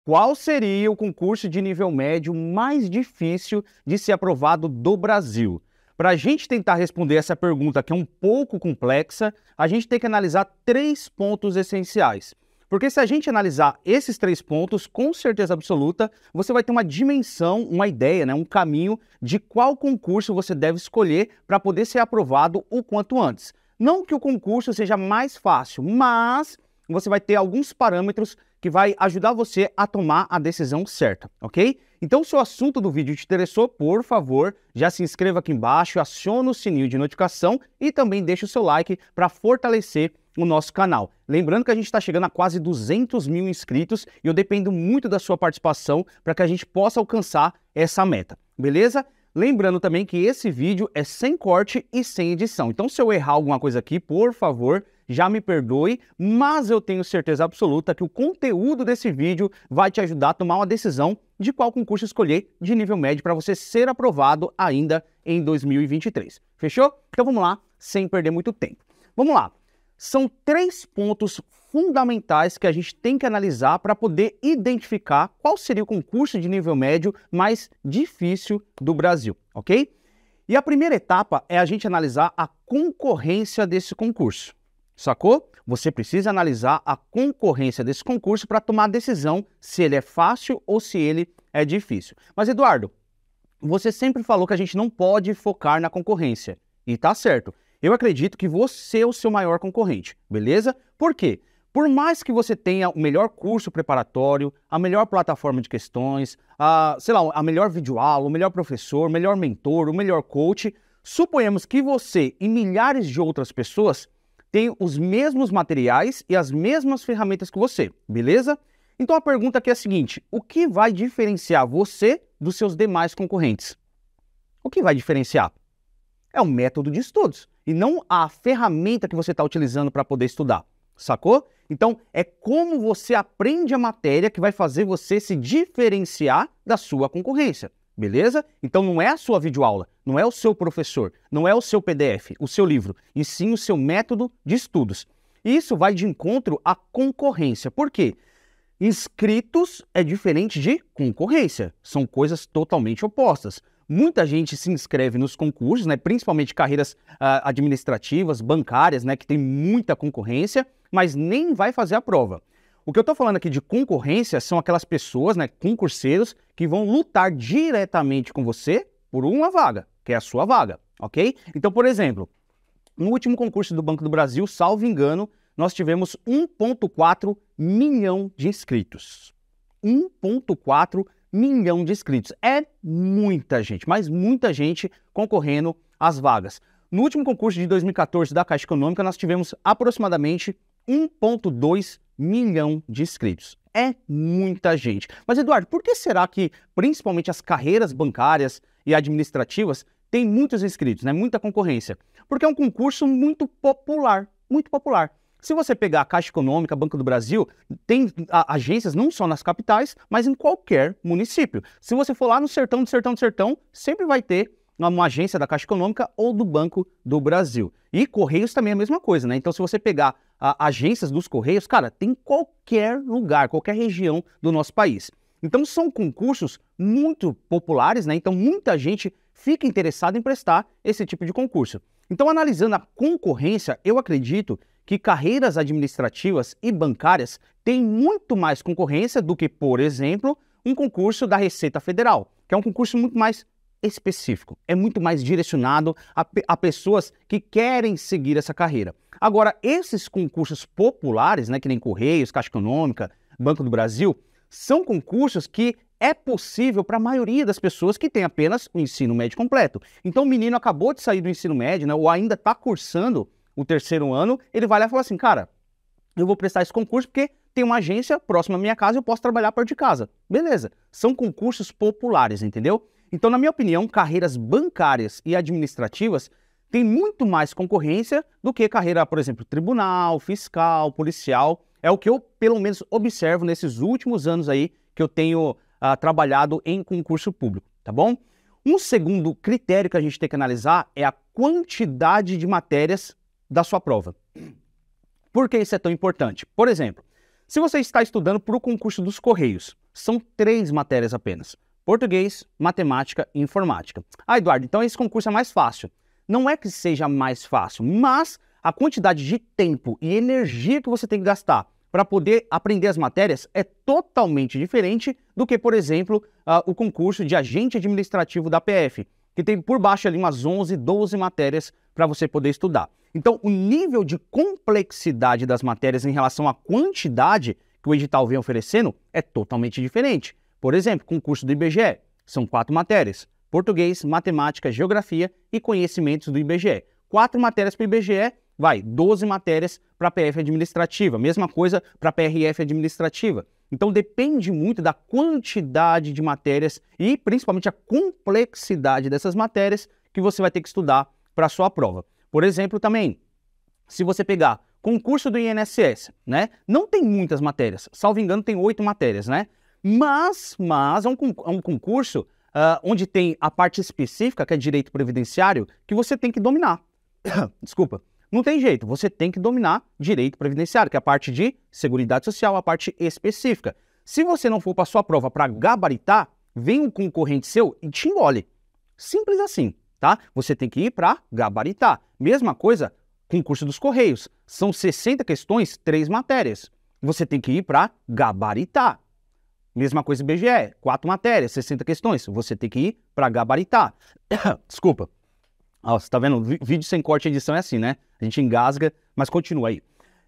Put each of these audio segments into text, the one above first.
Qual seria o concurso de nível médio mais difícil de ser aprovado do Brasil? Para a gente tentar responder essa pergunta, que é um pouco complexa, a gente tem que analisar 3 pontos essenciais. Porque se a gente analisar esses 3 pontos, com certeza absoluta, você vai ter uma dimensão, uma ideia, um caminho de qual concurso você deve escolher para poder ser aprovado o quanto antes. Não que o concurso seja mais fácil, mas você vai ter alguns parâmetros que vai ajudar você a tomar a decisão certa, ok? Então, se o assunto do vídeo te interessou, por favor, já se inscreva aqui embaixo, acione o sininho de notificação e também deixe o seu like para fortalecer o nosso canal. Lembrando que a gente está chegando a quase 200 mil inscritos e eu dependo muito da sua participação para que a gente possa alcançar essa meta, beleza? Lembrando também que esse vídeo é sem corte e sem edição. Então, se eu errar alguma coisa aqui, por favor, já me perdoe, mas eu tenho certeza absoluta que o conteúdo desse vídeo vai te ajudar a tomar uma decisão de qual concurso escolher de nível médio para você ser aprovado ainda em 2023. Fechou? Então vamos lá, sem perder muito tempo. Vamos lá. São 3 pontos fundamentais que a gente tem que analisar para poder identificar qual seria o concurso de nível médio mais difícil do Brasil, ok? E a primeira etapa é a gente analisar a concorrência desse concurso, sacou? Você precisa analisar a concorrência desse concurso para tomar a decisão se ele é fácil ou se ele é difícil. Mas, Eduardo, você sempre falou que a gente não pode focar na concorrência, e tá certo. Eu acredito que você é o seu maior concorrente, beleza? Por quê? Por mais que você tenha o melhor curso preparatório, a melhor plataforma de questões, a melhor videoaula, o melhor professor, o melhor mentor, o melhor coach, suponhamos que você e milhares de outras pessoas têm os mesmos materiais e as mesmas ferramentas que você, beleza? Então a pergunta aqui é a seguinte: o que vai diferenciar você dos seus demais concorrentes? O que vai diferenciar? É o método de estudos e não a ferramenta que você está utilizando para poder estudar, sacou? Então, é como você aprende a matéria que vai fazer você se diferenciar da sua concorrência, beleza? Então, não é a sua videoaula, não é o seu professor, não é o seu PDF, o seu livro, e sim o seu método de estudos. Isso vai de encontro à concorrência. Por quê? Inscritos é diferente de concorrência, são coisas totalmente opostas. Muita gente se inscreve nos concursos, principalmente carreiras administrativas, bancárias, que tem muita concorrência, mas nem vai fazer a prova. O que eu estou falando aqui de concorrência são aquelas pessoas, concurseiros, que vão lutar diretamente com você por uma vaga, que é a sua vaga, ok? Então, por exemplo, no último concurso do Banco do Brasil, salvo engano, nós tivemos 1,4 milhão de inscritos. 1,4 milhão de inscritos. É muita gente, mas muita gente concorrendo às vagas. No último concurso de 2014 da Caixa Econômica, nós tivemos aproximadamente 1,2 milhão de inscritos. É muita gente. Mas, Eduardo, por que será que principalmente as carreiras bancárias e administrativas têm muitos inscritos, muita concorrência? Porque é um concurso muito popular, muito popular. Se você pegar a Caixa Econômica, Banco do Brasil, tem agências não só nas capitais, mas em qualquer município. Se você for lá no sertão, sempre vai ter uma agência da Caixa Econômica ou do Banco do Brasil. E Correios também é a mesma coisa, Então, se você pegar agências dos Correios, cara, tem em qualquer lugar, qualquer região do nosso país. Então, são concursos muito populares, Então, muita gente fica interessada em prestar esse tipo de concurso. Então, analisando a concorrência, eu acredito que carreiras administrativas e bancárias têm muito mais concorrência do que, por exemplo, um concurso da Receita Federal, que é um concurso muito mais específico, é muito mais direcionado a pessoas que querem seguir essa carreira. Agora, esses concursos populares, que nem Correios, Caixa Econômica, Banco do Brasil, são concursos que é possível para a maioria das pessoas que tem apenas o ensino médio completo. Então, o menino acabou de sair do ensino médio, ou ainda está cursando o 3º ano, ele vai lá e fala assim, cara, eu vou prestar esse concurso porque tem uma agência próxima à minha casa e eu posso trabalhar perto de casa. Beleza, são concursos populares, entendeu? Então, na minha opinião, carreiras bancárias e administrativas têm muito mais concorrência do que carreira, por exemplo, tribunal, fiscal, policial. É o que eu, pelo menos, observo nesses últimos anos aí que eu tenho trabalhado em concurso público, tá bom? Um segundo critério que a gente tem que analisar é a quantidade de matérias da sua prova. Por que isso é tão importante? Por exemplo, Se você está estudando para o concurso dos Correios, são 3 matérias apenas: português, matemática e informática. Ah, Eduardo, então esse concurso é mais fácil. Não é que seja mais fácil, mas a quantidade de tempo e energia que você tem que gastar para poder aprender as matérias é totalmente diferente do que, por exemplo, o concurso de agente administrativo da PF, que tem por baixo ali umas 11, 12 matérias para você poder estudar. Então, o nível de complexidade das matérias em relação à quantidade que o edital vem oferecendo é totalmente diferente. Por exemplo, concurso do IBGE, são 4 matérias: português, matemática, geografia e conhecimentos do IBGE. 4 matérias para o IBGE, 12 matérias para a PF administrativa, mesma coisa para a PRF administrativa. Então depende muito da quantidade de matérias e principalmente a complexidade dessas matérias que você vai ter que estudar para a sua prova. Por exemplo, também, se você pegar concurso do INSS, né? Não tem muitas matérias, salvo engano tem 8 matérias, né? Mas é um concurso onde tem a parte específica, que é direito previdenciário, que você tem que dominar. Desculpa. Não tem jeito, você tem que dominar direito previdenciário, que é a parte de seguridade social, a parte específica. Se você não for para a sua prova para gabaritar, vem um concorrente seu e te engole. Simples assim, tá? Você tem que ir para gabaritar. Mesma coisa, concurso dos Correios. São 60 questões, 3 matérias. Você tem que ir para gabaritar. Mesma coisa IBGE, 4 matérias, 60 questões. Você tem que ir para gabaritar. Desculpa. Você tá vendo? Vídeo sem corte e edição é assim, né? A gente engasga, mas continua aí.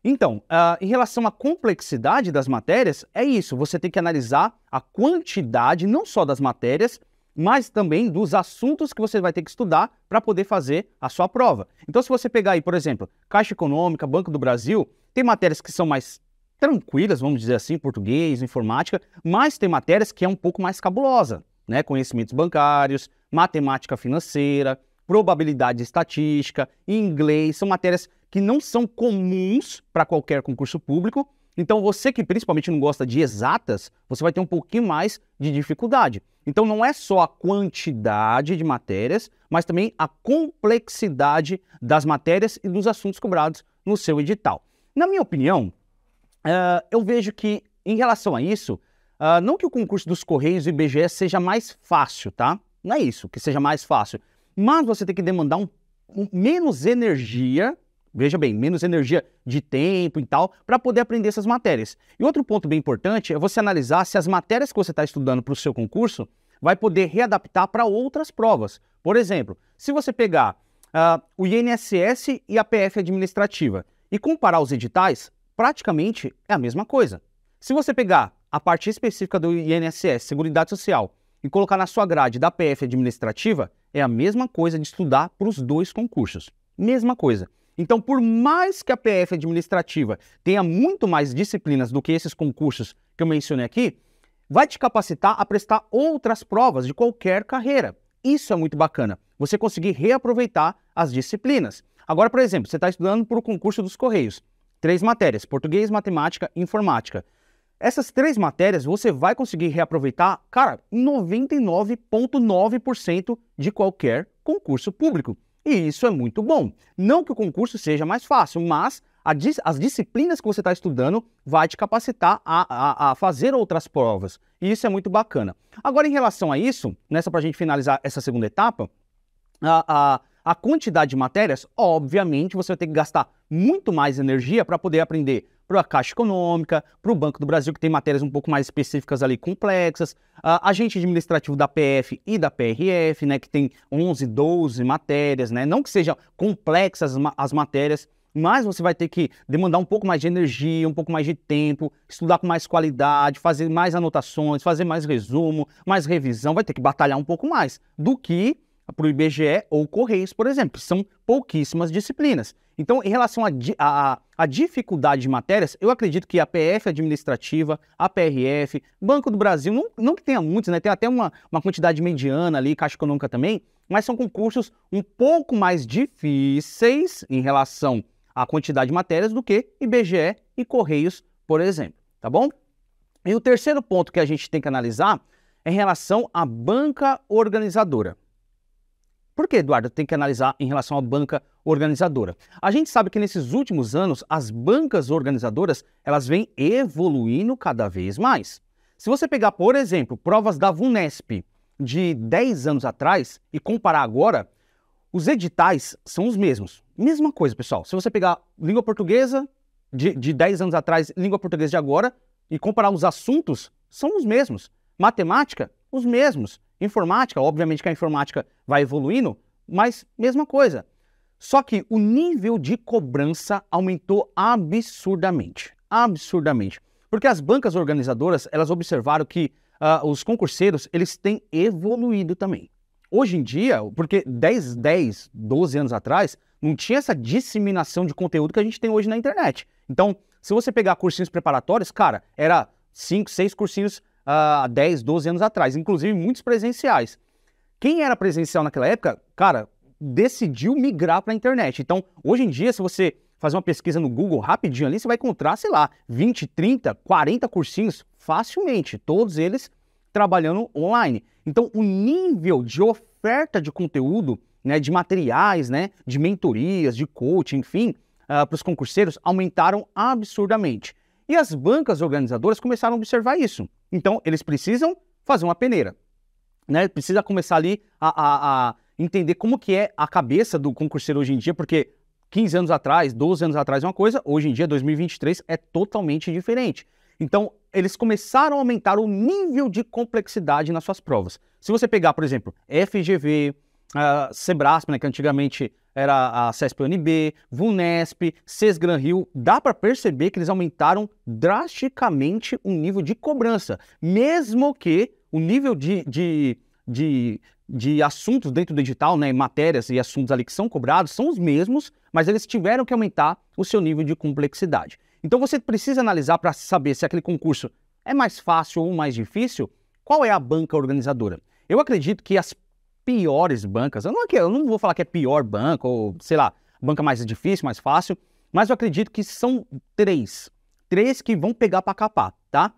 Então, em relação à complexidade das matérias, é isso. Você tem que analisar a quantidade, não só das matérias, mas também dos assuntos que você vai ter que estudar para poder fazer a sua prova. Então, se você pegar aí, por exemplo, Caixa Econômica, Banco do Brasil, tem matérias que são mais tranquilas, vamos dizer assim, português, informática, mas tem matérias que é um pouco mais cabulosa, né? Conhecimentos bancários, matemática financeira, probabilidade estatística, inglês, são matérias que não são comuns para qualquer concurso público. Então você que principalmente não gosta de exatas, você vai ter um pouquinho mais de dificuldade. Então não é só a quantidade de matérias, mas também a complexidade das matérias e dos assuntos cobrados no seu edital. Na minha opinião, eu vejo que em relação a isso, não que o concurso dos Correios e IBGE seja mais fácil, tá? Não é isso, que seja mais fácil. Mas você tem que demandar menos energia, veja bem, menos energia de tempo e tal, para poder aprender essas matérias. E outro ponto bem importante é você analisar se as matérias que você está estudando para o seu concurso vai poder readaptar para outras provas. Por exemplo, se você pegar o INSS e a PF administrativa e comparar os editais, praticamente é a mesma coisa. Se você pegar a parte específica do INSS, Seguridade Social, e colocar na sua grade da PF administrativa, é a mesma coisa de estudar para os 2 concursos. Mesma coisa. Então, por mais que a PF administrativa tenha muito mais disciplinas do que esses concursos que eu mencionei aqui, vai te capacitar a prestar outras provas de qualquer carreira. Isso é muito bacana, você conseguir reaproveitar as disciplinas. Agora, por exemplo, você está estudando para o concurso dos Correios. 3 matérias, português, matemática e informática. Essas 3 matérias você vai conseguir reaproveitar, cara, 99,9% de qualquer concurso público. E isso é muito bom. Não que o concurso seja mais fácil, mas as disciplinas que você está estudando vai te capacitar a fazer outras provas. E isso é muito bacana. Agora, em relação a isso, nessa para a gente finalizar essa segunda etapa, a quantidade de matérias, obviamente, você vai ter que gastar muito mais energia para poder aprender para a Caixa Econômica, para o Banco do Brasil, que tem matérias um pouco mais específicas ali, complexas, agente administrativo da PF e da PRF, né, que tem 11, 12 matérias, né, não que sejam complexas as matérias, mas você vai ter que demandar um pouco mais de energia, um pouco mais de tempo, estudar com mais qualidade, fazer mais anotações, fazer mais resumo, mais revisão, vai ter que batalhar um pouco mais do que para o IBGE ou Correios, por exemplo, que são pouquíssimas disciplinas. Então, em relação à dificuldade de matérias, eu acredito que a PF administrativa, a PRF, Banco do Brasil, não que tenha muitos, né? Tem até uma quantidade mediana ali, Caixa Econômica também, mas são concursos um pouco mais difíceis em relação à quantidade de matérias do que IBGE e Correios, por exemplo, tá bom? E o terceiro ponto que a gente tem que analisar é em relação à banca organizadora. Por que, Eduardo, tem que analisar em relação à banca organizadora? A gente sabe que nesses últimos anos, as bancas organizadoras, elas vêm evoluindo cada vez mais. Se você pegar, por exemplo, provas da VUNESP de 10 anos atrás e comparar agora, os editais são os mesmos. Mesma coisa, pessoal. Se você pegar língua portuguesa de 10 anos atrás, língua portuguesa de agora, e comparar os assuntos, são os mesmos. Matemática, os mesmos. Informática, obviamente que a informática vai evoluindo, mas mesma coisa. Só que o nível de cobrança aumentou absurdamente. Absurdamente. Porque as bancas organizadoras, elas observaram que os concurseiros, eles têm evoluído também. Hoje em dia, porque 12 anos atrás, não tinha essa disseminação de conteúdo que a gente tem hoje na internet. Então, se você pegar cursinhos preparatórios, cara, era 5, 6 cursinhos há 10, 12 anos atrás, inclusive muitos presenciais. Quem era presencial naquela época, cara, decidiu migrar para a internet. Então, hoje em dia, se você fazer uma pesquisa no Google rapidinho ali, você vai encontrar, sei lá, 20, 30, 40 cursinhos facilmente, todos eles trabalhando online. Então, o nível de oferta de conteúdo, né, de materiais, né, de mentorias, de coaching, enfim, para os concurseiros, aumentaram absurdamente. E as bancas organizadoras começaram a observar isso. Então, eles precisam fazer uma peneira, né? Precisa começar ali a entender como que é a cabeça do concurseiro hoje em dia, porque 15 anos atrás, 12 anos atrás é uma coisa, hoje em dia, 2023, é totalmente diferente. Então, eles começaram a aumentar o nível de complexidade nas suas provas. Se você pegar, por exemplo, FGV, Sebrasp, né, que antigamente era a CESP-UNB, VUNESP, CESGRAN-Rio, dá para perceber que eles aumentaram drasticamente o nível de cobrança, mesmo que o nível de assuntos dentro do edital, né, matérias e assuntos ali que são cobrados, são os mesmos, mas eles tiveram que aumentar o seu nível de complexidade. Então você precisa analisar para saber se aquele concurso é mais fácil ou mais difícil, qual é a banca organizadora. Eu acredito que as piores bancas, eu não vou falar que é pior banca ou, sei lá, banca mais difícil, mais fácil, mas eu acredito que são três que vão pegar para capar, tá?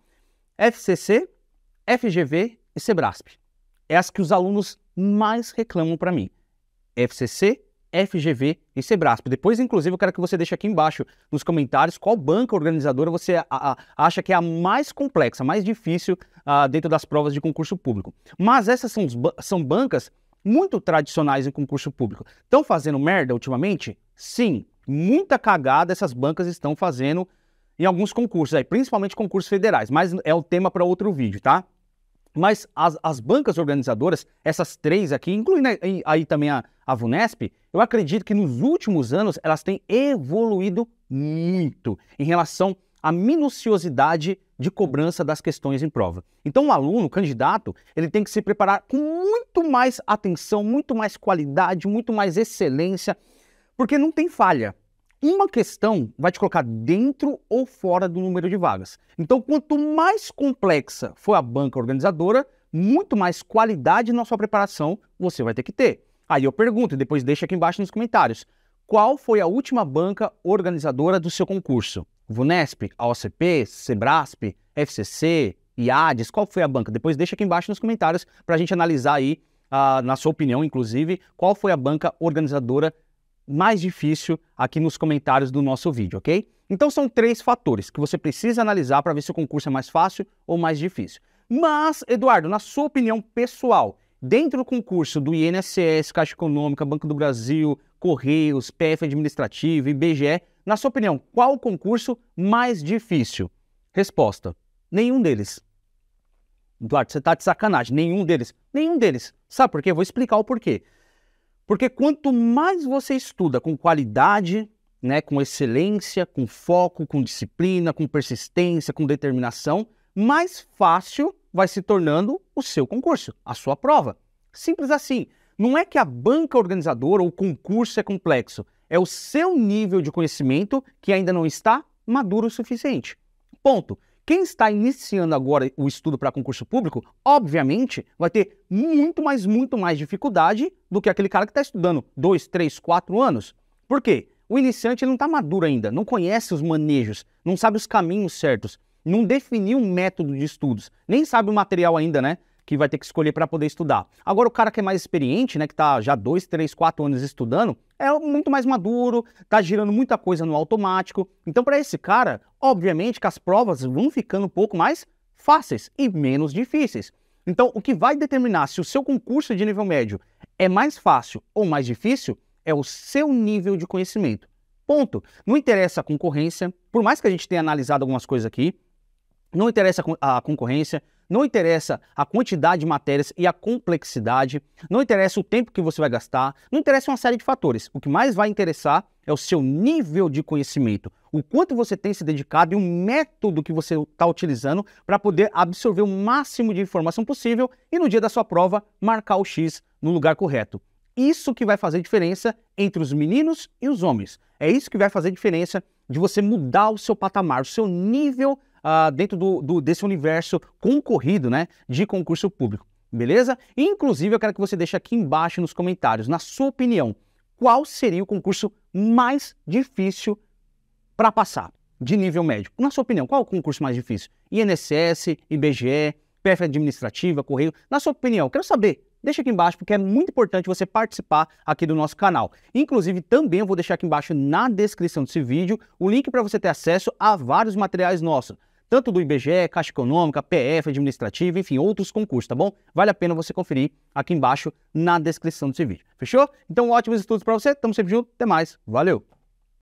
FCC, FGV e Sebrasp. É as que os alunos mais reclamam para mim. FCC, FGV e Sebrasp. Depois, inclusive, eu quero que você deixe aqui embaixo nos comentários qual banca organizadora você acha que é a mais complexa, mais difícil dentro das provas de concurso público. Mas essas são bancas muito tradicionais em concurso público. Estão fazendo merda ultimamente? Sim, muita cagada essas bancas estão fazendo em alguns concursos, aí, principalmente concursos federais, mas é o tema para outro vídeo, tá? Mas as bancas organizadoras, essas três aqui, incluindo aí também a VUNESP, eu acredito que nos últimos anos elas têm evoluído muito em relação à minuciosidade de cobrança das questões em prova. Então o aluno, o candidato, ele tem que se preparar com muito mais atenção, muito mais qualidade, muito mais excelência, porque não tem falha. Uma questão vai te colocar dentro ou fora do número de vagas. Então, quanto mais complexa for a banca organizadora, muito mais qualidade na sua preparação você vai ter que ter. Aí eu pergunto, e depois deixa aqui embaixo nos comentários, qual foi a última banca organizadora do seu concurso? VUNESP, AOCP, Sebrasp, FCC, IADES, qual foi a banca? Depois deixa aqui embaixo nos comentários para a gente analisar aí, na sua opinião, inclusive, qual foi a banca organizadora mais difícil aqui nos comentários do nosso vídeo, ok? Então são 3 fatores que você precisa analisar para ver se o concurso é mais fácil ou mais difícil. Mas, Eduardo, na sua opinião pessoal, dentro do concurso do INSS, Caixa Econômica, Banco do Brasil, Correios, PF Administrativo, IBGE, na sua opinião, qual o concurso mais difícil? Resposta: nenhum deles. Eduardo, você está de sacanagem, nenhum deles. Nenhum deles. Sabe por quê? Eu vou explicar o porquê. Porque quanto mais você estuda com qualidade, né, com excelência, com foco, com disciplina, com persistência, com determinação, mais fácil vai se tornando o seu concurso, a sua prova. Simples assim. Não é que a banca organizadora ou o concurso é complexo, é o seu nível de conhecimento que ainda não está maduro o suficiente. Ponto. Quem está iniciando agora o estudo para concurso público, obviamente, vai ter muito mais dificuldade do que aquele cara que está estudando 2, 3, 4 anos. Por quê? O iniciante não está maduro ainda, não conhece os manejos, não sabe os caminhos certos, não definiu um método de estudos, nem sabe o material ainda, né? que vai ter que escolher para poder estudar. Agora, o cara que é mais experiente, né, que está já 2, 3, 4 anos estudando, é muito mais maduro, está girando muita coisa no automático. Então, para esse cara, obviamente que as provas vão ficando um pouco mais fáceis e menos difíceis. Então, o que vai determinar se o seu concurso de nível médio é mais fácil ou mais difícil é o seu nível de conhecimento. Ponto. Não interessa a concorrência, por mais que a gente tenha analisado algumas coisas aqui, não interessa a concorrência, não interessa a quantidade de matérias e a complexidade, não interessa o tempo que você vai gastar, não interessa uma série de fatores. O que mais vai interessar é o seu nível de conhecimento, o quanto você tem se dedicado e o método que você está utilizando para poder absorver o máximo de informação possível e no dia da sua prova marcar o X no lugar correto. Isso que vai fazer diferença entre os meninos e os homens. É isso que vai fazer diferença de você mudar o seu patamar, o seu nível dentro desse universo concorrido, né, de concurso público, beleza? Inclusive, eu quero que você deixe aqui embaixo nos comentários, na sua opinião, qual seria o concurso mais difícil para passar de nível médio? Na sua opinião, qual é o concurso mais difícil? INSS, IBGE, PF Administrativa, Correio? Na sua opinião, quero saber. Deixa aqui embaixo, porque é muito importante você participar aqui do nosso canal. Inclusive, também eu vou deixar aqui embaixo na descrição desse vídeo o link para você ter acesso a vários materiais nossos, tanto do IBGE, Caixa Econômica, PF Administrativa, enfim, outros concursos, tá bom? Vale a pena você conferir aqui embaixo na descrição desse vídeo. Fechou? Então, ótimos estudos para você. Tamo sempre junto. Até mais. Valeu!